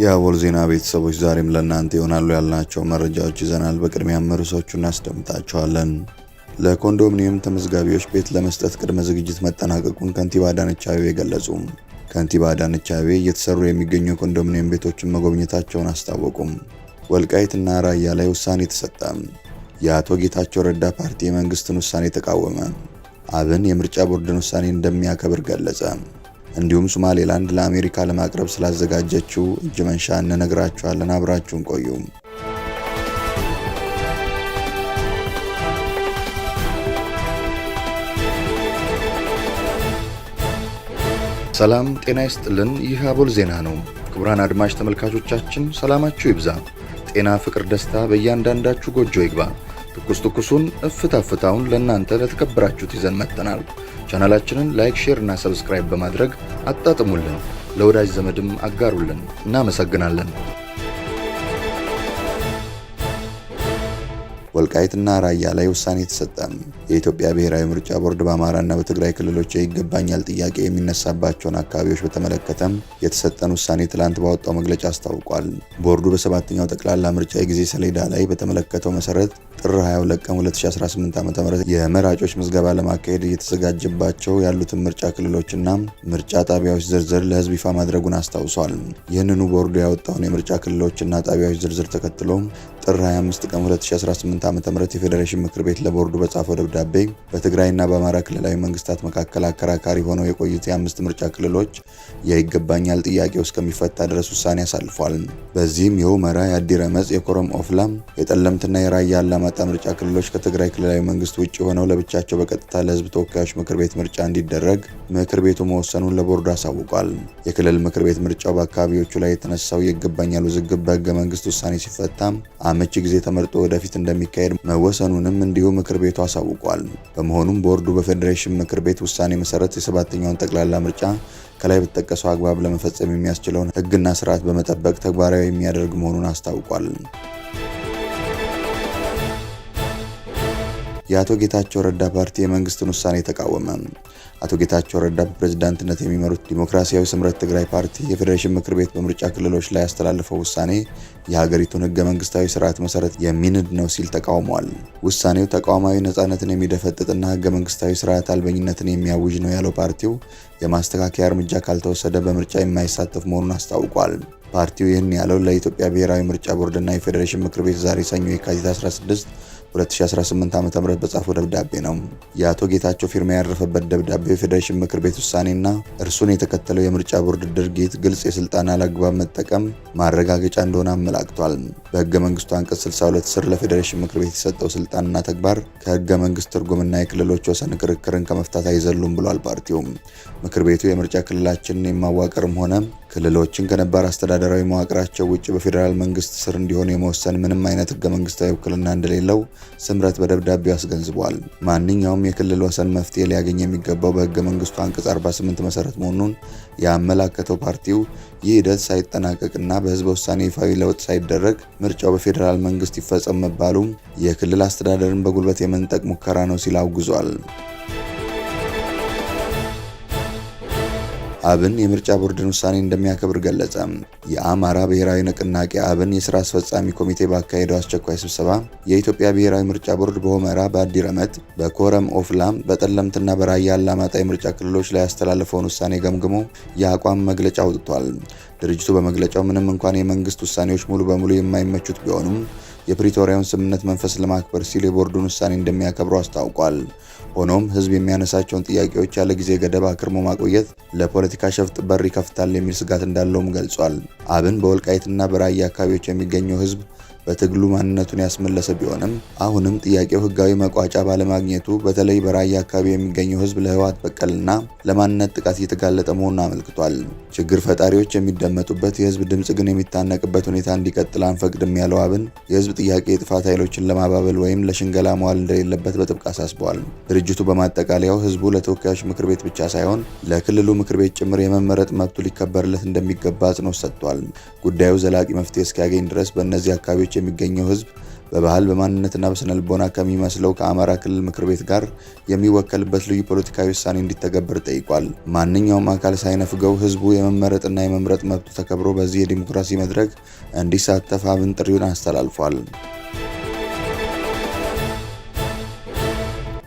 የአቦል ዜና ቤተሰቦች ዛሬም ለእናንተ ይሆናሉ ያልናቸው መረጃዎች ይዘናል። በቅድሚያም ርዕሶቹን እናስደምጣቸዋለን። ለኮንዶሚኒየም ተመዝጋቢዎች ቤት ለመስጠት ቅድመ ዝግጅት መጠናቀቁን ከንቲባ አዳነች አቤቤ ገለጹ። ከንቲባ አዳነች አቤቤ እየተሰሩ የሚገኙ የኮንዶሚኒየም ቤቶችን መጎብኘታቸውን አስታወቁም። ወልቃይትና ራያ ላይ ውሳኔ ተሰጠ። የአቶ ጌታቸው ረዳ ፓርቲ የመንግስትን ውሳኔ ተቃወመ። አብን የምርጫ ቦርድን ውሳኔ እንደሚያከብር ገለጸ። እንዲሁም ሶማሌላንድ ለአሜሪካ ለማቅረብ ስላዘጋጀችው እጅ መንሻ እንነግራችኋለን። አብራችሁን ቆዩ። ሰላም ጤና ይስጥልን። ይህ አቦል ዜና ነው። ክቡራን አድማጭ ተመልካቾቻችን ሰላማችሁ ይብዛ፣ ጤና፣ ፍቅር፣ ደስታ በእያንዳንዳችሁ ጎጆ ይግባ። ትኩሱን እፍታ ፍታውን ለእናንተ ለተከበራችሁት ይዘን መጥተናል። ቻናላችንን ላይክ፣ ሼር እና ሰብስክራይብ በማድረግ አጣጥሙልን፣ ለወዳጅ ዘመድም አጋሩልን። እናመሰግናለን። ወልቃይትና ራያ ላይ ውሳኔ ተሰጠ። የኢትዮጵያ ብሔራዊ ምርጫ ቦርድ በአማራና በትግራይ ክልሎች ይገባኛል ጥያቄ የሚነሳባቸውን አካባቢዎች በተመለከተም የተሰጠን ውሳኔ ትላንት ባወጣው መግለጫ አስታውቋል። ቦርዱ በሰባተኛው ጠቅላላ ምርጫ የጊዜ ሰሌዳ ላይ በተመለከተው መሰረት ጥር 22 ቀን 2018 ዓ.ም የመራጮች ምዝገባ ለማካሄድ እየተዘጋጀባቸው ያሉትን ምርጫ ክልሎችና ምርጫ ጣቢያዎች ዝርዝር ለሕዝብ ይፋ ማድረጉን አስታውሷል። ይህንኑ ቦርዱ ያወጣውን የምርጫ ክልሎችና ጣቢያዎች ዝርዝር ተከትሎ ጥር 25 ቀን 2018 ዓ.ም የፌዴሬሽን ምክር ቤት ለቦርዱ በጻፈው ደብዳቤ በትግራይና በአማራ ክልላዊ መንግስታት መካከል አከራካሪ ሆነው የቆዩት የአምስት ምርጫ ክልሎች የይገባኛል ጥያቄው እስከሚፈታ ድረስ ውሳኔ አሳልፏል። በዚህም የሁመራ፣ የአዲረመጽ፣ የኮረም ኦፍላ፣ የጠለምትና የራያ አላማጣ ምርጫ ክልሎች ከትግራይ ክልላዊ መንግስት ውጭ ሆነው ለብቻቸው በቀጥታ ለህዝብ ተወካዮች ምክር ቤት ምርጫ እንዲደረግ ምክር ቤቱ መወሰኑን ለቦርዱ አሳውቋል። የክልል ምክር ቤት ምርጫው በአካባቢዎቹ ላይ የተነሳው የይገባኛል ውዝግብ በህገ መንግስት ውሳኔ ሲፈታ አመቺ ጊዜ ተመርጦ ወደፊት እንደሚካሄድ መወሰኑንም እንዲሁ ምክር ቤቱ አሳውቋል። በመሆኑም ቦርዱ በፌዴሬሽን ምክር ቤት ውሳኔ መሰረት የሰባተኛውን ጠቅላላ ምርጫ ከላይ በተጠቀሰው አግባብ ለመፈጸም የሚያስችለውን ህግና ስርዓት በመጠበቅ ተግባራዊ የሚያደርግ መሆኑን አስታውቋል። የአቶ ጌታቸው ረዳ ፓርቲ የመንግስትን ውሳኔ ተቃወመ። አቶ ጌታቸው ረዳ በፕሬዝዳንትነት የሚመሩት ዲሞክራሲያዊ ስምረት ትግራይ ፓርቲ የፌዴሬሽን ምክር ቤት በምርጫ ክልሎች ላይ ያስተላለፈው ውሳኔ የሀገሪቱን ህገ መንግስታዊ ስርዓት መሰረት የሚንድ ነው ሲል ተቃውሟል። ውሳኔው ተቋማዊ ነጻነትን የሚደፈጥጥና ህገ መንግስታዊ ስርዓት አልበኝነትን የሚያውጅ ነው ያለው ፓርቲው የማስተካከያ እርምጃ ካልተወሰደ በምርጫ የማይሳተፍ መሆኑን አስታውቋል። ፓርቲው ይህን ያለው ለኢትዮጵያ ብሔራዊ ምርጫ ቦርድና የፌዴሬሽን ምክር ቤት ዛሬ ሰኞ የካቲት 16 2018 ዓ.ም በጻፈው ደብዳቤ ነው። የአቶ ጌታቸው ፊርማ ያረፈበት ደብዳቤው የፌዴሬሽን ምክር ቤት ውሳኔና እርሱን የተከተለው የምርጫ ቦርድ ድርጊት ግልጽ የስልጣን አላግባብ መጠቀም ማረጋገጫ እንደሆነ አመላክቷል። በህገ መንግስቱ አንቀጽ 62 ስር ለፌዴሬሽን ምክር ቤት የሰጠው ስልጣንና ተግባር ከህገ መንግስት ትርጉምና የክልሎች ወሰን ክርክርን ከመፍታት አይዘሉም ብሏል። ፓርቲው ምክር ቤቱ የምርጫ ክልላችንን የማዋቀርም ሆነ ክልሎችን ከነባር አስተዳደራዊ መዋቅራቸው ውጭ በፌዴራል መንግስት ስር እንዲሆኑ የመወሰን ምንም አይነት ህገ መንግስታዊ ውክልና እንደሌለው ስምረት በደብዳቤው አስገንዝቧል። ማንኛውም የክልል ወሰን መፍትሄ ሊያገኝ የሚገባው በህገ መንግስቱ አንቀጽ 48 መሰረት መሆኑን ያመላከተው ፓርቲው ይህ ሂደት ሳይጠናቀቅና በህዝበ ውሳኔ ይፋዊ ለውጥ ሳይደረግ ምርጫው በፌዴራል መንግስት ይፈጸም መባሉ የክልል አስተዳደርን በጉልበት የመንጠቅ ሙከራ ነው ሲል አውግዟል። አብን የምርጫ ቦርድን ውሳኔ እንደሚያከብር ገለጸ። የአማራ ብሔራዊ ንቅናቄ አብን የስራ አስፈጻሚ ኮሚቴ ባካሄደው አስቸኳይ ስብሰባ የኢትዮጵያ ብሔራዊ ምርጫ ቦርድ በሁመራ፣ በአዲረመጥ፣ በኮረም ኦፍላ፣ በጠለምትና በራያ አላማጣ የምርጫ ክልሎች ላይ ያስተላለፈውን ውሳኔ ገምግሞ የአቋም መግለጫ አውጥቷል። ድርጅቱ በመግለጫው ምንም እንኳን የመንግስት ውሳኔዎች ሙሉ በሙሉ የማይመቹት ቢሆኑም የፕሪቶሪያውን ስምምነት መንፈስ ለማክበር ሲል የቦርዱን ውሳኔ እንደሚያከብሩ አስታውቋል። ሆኖም ህዝብ የሚያነሳቸውን ጥያቄዎች ያለ ጊዜ ገደብ አክርሞ ማቆየት ለፖለቲካ ሸፍጥ በር ይከፍታል የሚል ስጋት እንዳለውም ገልጿል። አብን በወልቃይትና በራያ አካባቢዎች የሚገኘው ህዝብ በትግሉ ማንነቱን ያስመለሰ ቢሆንም አሁንም ጥያቄው ህጋዊ መቋጫ ባለማግኘቱ በተለይ በራያ አካባቢ የሚገኘው ህዝብ ለህወሓት በቀልና ለማንነት ጥቃት እየተጋለጠ መሆኑን አመልክቷል። ችግር ፈጣሪዎች የሚደመጡበት የህዝብ ድምጽ ግን የሚታነቅበት ሁኔታ እንዲቀጥል አንፈቅድም ያለው አብን የህዝብ ጥያቄ የጥፋት ኃይሎችን ለማባበል ወይም ለሽንገላ መዋል እንደሌለበት በጥብቅ አሳስበዋል። ድርጅቱ በማጠቃለያው ህዝቡ ለተወካዮች ምክር ቤት ብቻ ሳይሆን ለክልሉ ምክር ቤት ጭምር የመመረጥ መብቱ ሊከበርለት እንደሚገባ አጽንኦት ሰጥቷል። ጉዳዩ ዘላቂ መፍትሄ እስኪያገኝ ድረስ በእነዚህ አካባቢዎች የሚገኘው ህዝብ በባህል በማንነትና በስነ ልቦና ከሚመስለው ከአማራ ክልል ምክር ቤት ጋር የሚወከልበት ልዩ ፖለቲካዊ ውሳኔ እንዲተገበር ጠይቋል። ማንኛውም አካል ሳይነፍገው ህዝቡ የመመረጥና የመምረጥ መብቱ ተከብሮ በዚህ የዲሞክራሲ መድረክ እንዲሳተፍ አብን ጥሪውን አስተላልፏል።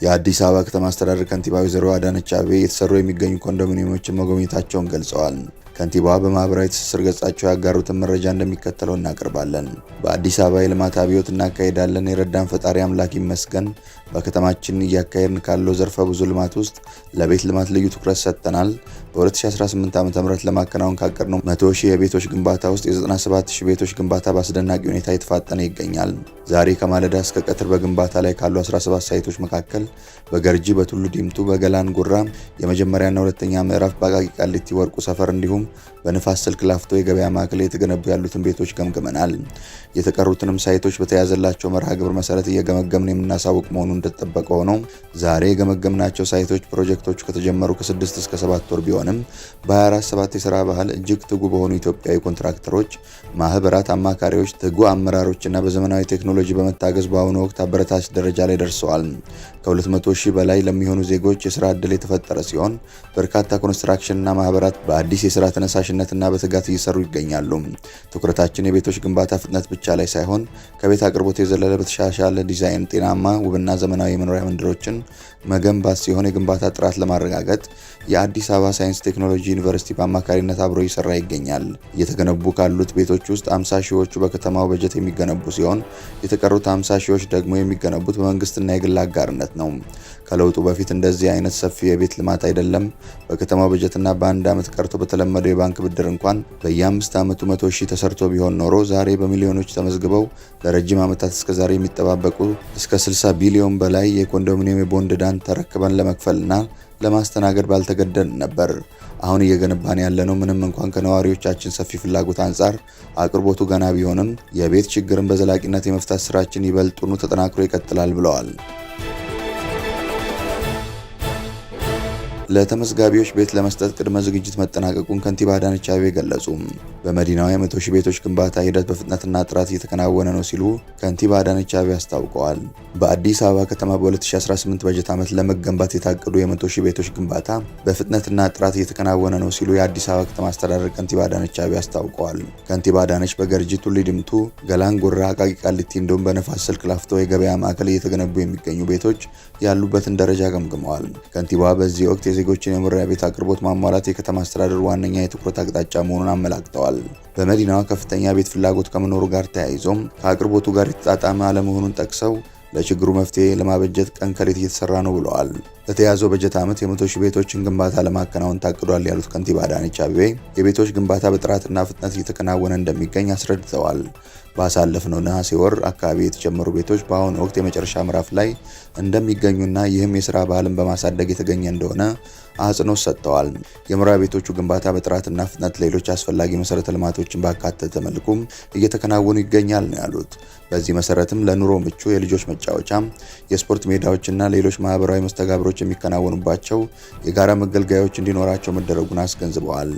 የአዲስ አበባ ከተማ አስተዳደር ከንቲባ ወይዘሮ አዳነች አቤቤ የተሰሩ የሚገኙ ኮንዶሚኒየሞችን መጎብኘታቸውን ገልጸዋል። ከንቲባዋ በማህበራዊ ትስስር ገጻቸው ያጋሩትን መረጃ እንደሚከተለው እናቀርባለን። በአዲስ አበባ የልማት አብዮት እናካሄዳለን። የረዳን ፈጣሪ አምላክ ይመስገን። በከተማችን እያካሄድን ካለው ዘርፈ ብዙ ልማት ውስጥ ለቤት ልማት ልዩ ትኩረት ሰጥተናል። በ2018 ዓ.ም ለማከናወን ካቀድነው 100,000 የቤቶች ግንባታ ውስጥ የ97,000 ቤቶች ግንባታ በአስደናቂ ሁኔታ የተፋጠነ ይገኛል። ዛሬ ከማለዳ እስከ ቀትር በግንባታ ላይ ካሉ 17 ሳይቶች መካከል በገርጂ፣ በቱሉ ዲምቱ፣ በገላን ጉራ የመጀመሪያና ሁለተኛ ምዕራፍ፣ በአቃቂ ቃሊቲ ወርቁ ሰፈር እንዲሁም በንፋስ ስልክ ላፍቶ የገበያ ማዕከል የተገነቡ ያሉትን ቤቶች ገምግመናል። የተቀሩትንም ሳይቶች በተያዘላቸው መርሃ ግብር መሰረት እየገመገምን የምናሳውቅ መሆኑ እንደተጠበቀ ሆኖ ዛሬ የገመገምናቸው ሳይቶች ፕሮጀክቶቹ ከተጀመሩ ከ6 እስከ 7 ወር ቢሆንም በ24/7 የሥራ ባህል እጅግ ትጉ በሆኑ ኢትዮጵያዊ ኮንትራክተሮች፣ ማህበራት፣ አማካሪዎች፣ ትጉ አመራሮችና በዘመናዊ ቴክኖሎጂ በመታገዝ በአሁኑ ወቅት አበረታች ደረጃ ላይ ደርሰዋል። ከ200,000 በላይ ለሚሆኑ ዜጎች የሥራ ዕድል የተፈጠረ ሲሆን በርካታ ኮንስትራክሽንና ማህበራት በአዲስ የሥራ ተነሳሽነትና በትጋት እየሰሩ ይገኛሉ። ትኩረታችን የቤቶች ግንባታ ፍጥነት ብቻ ላይ ሳይሆን ከቤት አቅርቦት የዘለለ በተሻሻለ ዲዛይን ጤናማ ውብና ዘመናዊ የመኖሪያ መንደሮችን መገንባት ሲሆን የግንባታ ጥራት ለማረጋገጥ የአዲስ አበባ ሳይንስ ቴክኖሎጂ ዩኒቨርሲቲ በአማካሪነት አብሮ እየሰራ ይገኛል። እየተገነቡ ካሉት ቤቶች ውስጥ 50 ሺዎቹ በከተማው በጀት የሚገነቡ ሲሆን የተቀሩት 50 ሺዎች ደግሞ የሚገነቡት በመንግስትና የግል አጋርነት ነው። ከለውጡ በፊት እንደዚህ አይነት ሰፊ የቤት ልማት አይደለም። በከተማው በጀትና በአንድ ዓመት ቀርቶ በተለመደው የባንክ ብድር እንኳን በየ5 ዓመቱ 100,000 ተሰርቶ ቢሆን ኖሮ ዛሬ በሚሊዮኖች ተመዝግበው ለረጅም ዓመታት እስከዛሬ የሚጠባበቁ እስከ 60 ቢሊዮን በላይ የኮንዶሚኒየም የቦንድ ዕዳን ተረክበን ለመክፈልና ለማስተናገድ ባልተገደን ነበር። አሁን እየገነባን ያለነው ምንም እንኳን ከነዋሪዎቻችን ሰፊ ፍላጎት አንጻር አቅርቦቱ ገና ቢሆንም የቤት ችግርን በዘላቂነት የመፍታት ስራችን ይበልጡኑ ተጠናክሮ ይቀጥላል ብለዋል። ለተመዝጋቢዎች ቤት ለመስጠት ቅድመ ዝግጅት መጠናቀቁን ከንቲባ አዳነች አቤቤ ገለጹ። በመዲናዋ የ100,000 ቤቶች ግንባታ ሂደት በፍጥነትና ጥራት እየተከናወነ ነው ሲሉ ከንቲባ አዳነች አቤቤ አስታውቀዋል። በአዲስ አበባ ከተማ በ2018 በጀት ዓመት ለመገንባት የታቀዱ የ100,000 ቤቶች ግንባታ በፍጥነትና ጥራት እየተከናወነ ነው ሲሉ የአዲስ አበባ ከተማ አስተዳደር ከንቲባ አዳነች አቤቤ አስታውቀዋል። ከንቲባ አዳነች በገርጂ፣ ቱሉ ዲምቱ፣ ገላን ጉራ፣ አቃቂ ቃሊቲ እንዲሁም በነፋስ ስልክ ላፍቶ የገበያ ማዕከል እየተገነቡ የሚገኙ ቤቶች ያሉበትን ደረጃ ገምግመዋል። ከንቲባዋ በዚህ ወቅት የዜጎችን የመኖሪያ ቤት አቅርቦት ማሟላት የከተማ አስተዳደሩ ዋነኛ የትኩረት አቅጣጫ መሆኑን አመላክተዋል። በመዲናዋ ከፍተኛ ቤት ፍላጎት ከመኖሩ ጋር ተያይዞም ከአቅርቦቱ ጋር የተጣጣመ አለመሆኑን ጠቅሰው ለችግሩ መፍትሄ ለማበጀት ቀን ከሌት እየተሰራ ነው ብለዋል። በተያዘው በጀት ዓመት የ100,000 ቤቶችን ግንባታ ለማከናወን ታቅዷል ያሉት ከንቲባ አዳነች አቤቤ የቤቶች ግንባታ በጥራትና ፍጥነት እየተከናወነ እንደሚገኝ አስረድተዋል። ባሳለፍነው ነሐሴ ወር አካባቢ የተጀመሩ ቤቶች በአሁኑ ወቅት የመጨረሻ ምዕራፍ ላይ እንደሚገኙና ይህም የሥራ ባህልን በማሳደግ የተገኘ እንደሆነ አጽንኦት ሰጥተዋል። የመኖሪያ ቤቶቹ ግንባታ በጥራትና ፍጥነት ሌሎች አስፈላጊ መሰረተ ልማቶችን ባካተተ መልኩም እየተከናወኑ ይገኛል ነው ያሉት። በዚህ መሰረትም ለኑሮ ምቹ የልጆች መጫወቻ፣ የስፖርት ሜዳዎችና ሌሎች ማህበራዊ መስተጋብሮች የሚከናወኑባቸው የጋራ መገልገያዎች እንዲኖራቸው መደረጉን አስገንዝበዋል።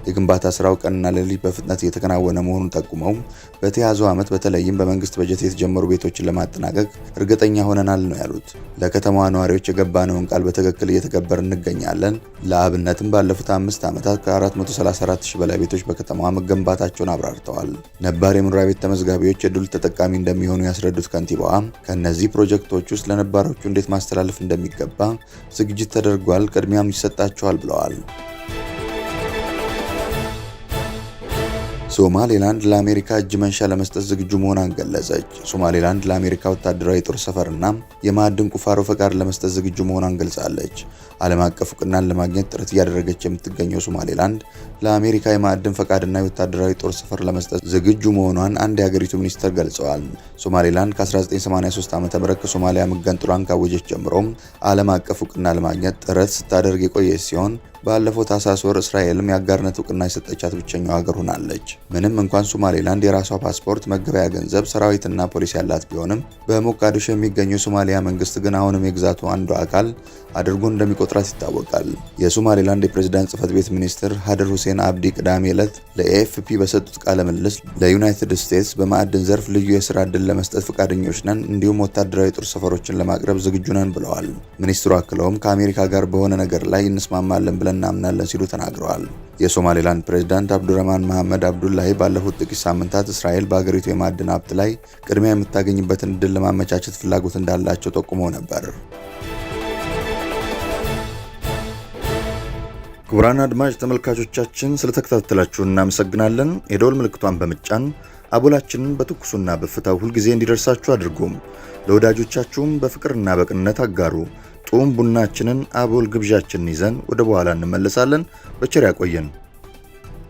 የግንባታ ስራው ቀንና ሌሊት በፍጥነት እየተከናወነ መሆኑን ጠቁመው በተያዘው ዓመት በተለይም በመንግስት በጀት የተጀመሩ ቤቶችን ለማጠናቀቅ እርግጠኛ ሆነናል ነው ያሉት። ለከተማዋ ነዋሪዎች የገባነውን ቃል በትክክል እየተገበር እንገኛለን። ለአብነትም ባለፉት 5 ዓመታት ከ434,000 በላይ ቤቶች በከተማዋ መገንባታቸውን አብራርተዋል። ነባር የመኖሪያ ቤት ተመዝጋቢዎች የዕድሉ ተጠቃሚ እንደሚሆኑ ያስረዱት ከንቲባዋ ከእነዚህ ፕሮጀክቶች ውስጥ ለነባሮቹ እንዴት ማስተላለፍ እንደሚገባ ዝግጅት ተደርጓል፣ ቅድሚያም ይሰጣቸዋል ብለዋል። ሶማሌላንድ ለአሜሪካ እጅ መንሻ ለመስጠት ዝግጁ መሆኗን ገለጸች። ሶማሌላንድ ለአሜሪካ ወታደራዊ የጦር ሰፈርና የማዕድን ቁፋሮ ፈቃድ ለመስጠት ዝግጁ መሆኗን ገልጻለች። ዓለም አቀፍ እውቅናን ለማግኘት ጥረት እያደረገች የምትገኘው ሶማሌላንድ ለአሜሪካ የማዕድን ፈቃድና የወታደራዊ ጦር ሰፈር ለመስጠት ዝግጁ መሆኗን አንድ የሀገሪቱ ሚኒስትር ገልጸዋል። ሶማሌላንድ ከ1983 ዓ.ም ከሶማሊያ መገንጠሏን ካወጀች ጀምሮ ዓለም አቀፍ እውቅና ለማግኘት ጥረት ስታደርግ የቆየች ሲሆን ባለፈው ታህሳስ ወር እስራኤልም የአጋርነት እውቅና የሰጠቻት ብቸኛው ሀገር ሆናለች። ምንም እንኳን ሶማሌላንድ የራሷ ፓስፖርት፣ መገበያ ገንዘብ፣ ሰራዊትና ፖሊስ ያላት ቢሆንም በሞቃዲሾ የሚገኘው የሶማሊያ መንግስት ግን አሁንም የግዛቱ አንዱ አካል አድርጎ እንደሚቆጥራት ይታወቃል። የሶማሌላንድ የፕሬዝዳንት ጽህፈት ቤት ሚኒስትር ሀደር ሁሴን አብዲ ቅዳሜ ዕለት ለኤኤፍፒ በሰጡት ቃለ ምልልስ ለዩናይትድ ስቴትስ በማዕድን ዘርፍ ልዩ የስራ ዕድል ለመስጠት ፈቃደኞች ነን፣ እንዲሁም ወታደራዊ ጦር ሰፈሮችን ለማቅረብ ዝግጁ ነን ብለዋል። ሚኒስትሩ አክለውም ከአሜሪካ ጋር በሆነ ነገር ላይ እንስማማለን ብለን እናምናለን ሲሉ ተናግረዋል። የሶማሌላንድ ፕሬዝዳንት አብዱረህማን መሐመድ አብዱላሂ ባለፉት ጥቂት ሳምንታት እስራኤል በአገሪቱ የማዕድን ሀብት ላይ ቅድሚያ የምታገኝበትን ዕድል ለማመቻቸት ፍላጎት እንዳላቸው ጠቁመው ነበር። ክቡራን አድማጭ ተመልካቾቻችን ስለተከታተላችሁ እናመሰግናለን። የደወል ምልክቷን በመጫን አቦላችንን በትኩሱና በፍታው ሁልጊዜ እንዲደርሳችሁ አድርጉም። ለወዳጆቻችሁም በፍቅርና በቅንነት አጋሩ። ጡም ቡናችንን አቦል ግብዣችንን ይዘን ወደ በኋላ እንመለሳለን። በቸር ያቆየን።